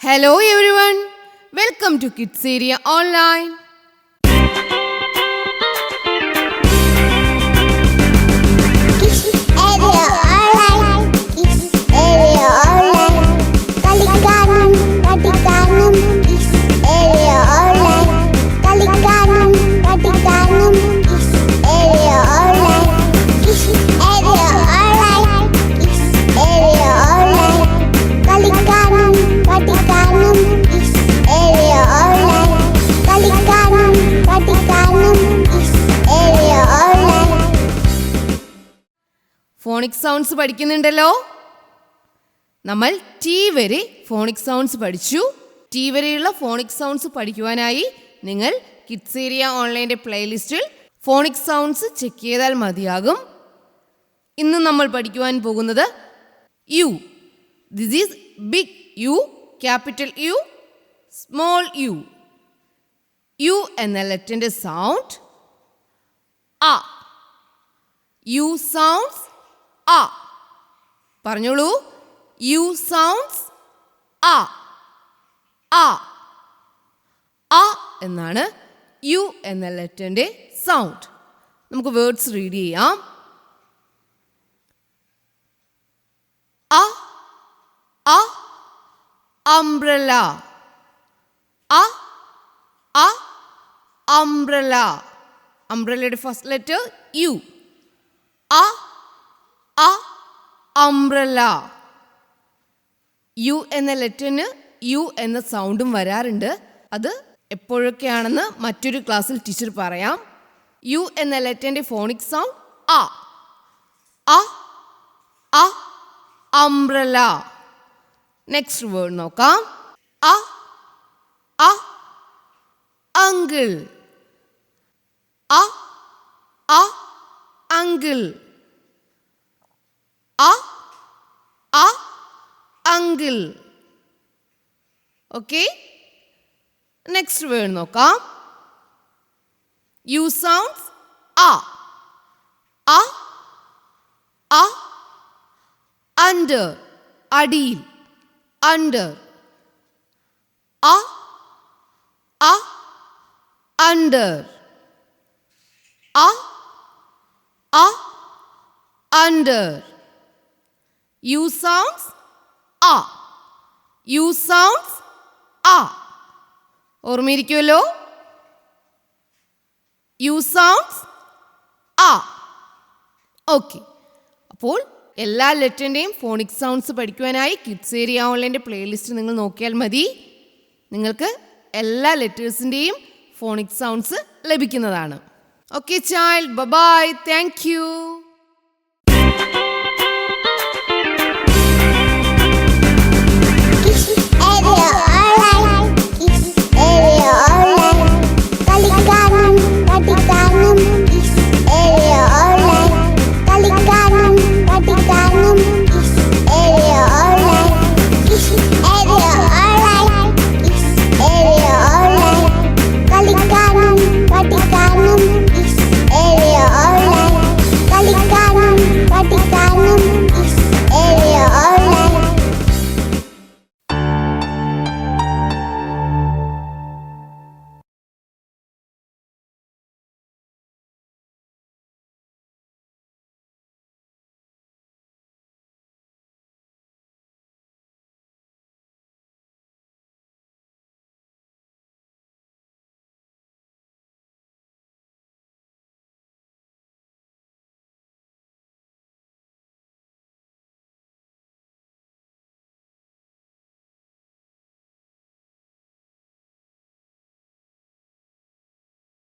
Hello everyone, welcome to Kids Area Online. Phonic sounds പഠിക്കുന്നുണ്ടല്ലോ. നമ്മൾ T വരെ phonic sounds പഠിച്ചു. ടി വരെയുള്ള ഫോണിക് സൗണ്ട്സ് പഠിക്കുവാനായി നിങ്ങൾ കിഡ്സ് ഏരിയ ഓൺലൈൻ്റെ പ്ലേലിസ്റ്റിൽ ഫോണിക് സൗണ്ട്സ് ചെക്ക് ചെയ്താൽ മതിയാകും. ഇന്ന് നമ്മൾ പഠിക്കുവാൻ പോകുന്നത് U. This is big U, capital U, small U. U എന്ന ലെറ്ററിൻ്റെ സൗണ്ട് ആ. യു സൗണ്ട്സ് ആ. പറഞ്ഞോളൂ. യു സൗണ്ട്സ് ആ. ആ ആ എന്നാണ് യു എന്ന ലെറ്ററിൻ്റെ സൗണ്ട്. നമുക്ക് വേർഡ്സ് റീഡ് ചെയ്യാം. അ അ അംബ്രല. അ അ അംബ്രല. അംബ്രലയുടെ ഫസ്റ്റ് ലെറ്റർ യു. അ അ അംബ്രല. യു എന്ന ലെറ്ററിന് യു എന്ന സൗണ്ടും വരാറുണ്ട്. അത് എപ്പോഴൊക്കെയാണെന്ന് മറ്റൊരു ക്ലാസ്സിൽ ടീച്ചർ പറയാം. യു എന്ന ലെറ്ററിൻ്റെ ഫോണിക് സൗണ്ട് ആ. അ അ അംബ്രല. നെക്സ്റ്റ് വേർഡ് നോക്കാം. അ അ അങ്കിൾ. അ അ അങ്കിൾ. അ അ അങ്കിൾ. ഓക്കെ, നെക്സ്റ്റ് വേർഡ് നോക്കാം. യു സൗണ്ട്സ് ആ. അ അ അണ്ടർ. അടിയിൽ. അണ്ടർ. അ അ അണ്ടർ. അ അ under. U sounds a. U sounds a. ഓർമ്മയിരിക്കുമല്ലോ. യു സൗണ്ട്സ് ആ. ഓക്കെ, അപ്പോൾ എല്ലാ ലെറ്ററിൻ്റെയും ഫോണിക് സൗണ്ട്സ് പഠിക്കുവാനായി കിഡ്സ് ഏരിയ ഓൺലൈൻ്റെ പ്ലേലിസ്റ്റ് നിങ്ങൾ നോക്കിയാൽ മതി. നിങ്ങൾക്ക് എല്ലാ ലെറ്റേഴ്സിൻ്റെയും ഫോണിക് സൗണ്ട്സ് ലഭിക്കുന്നതാണ്. Okay child, by, thank you.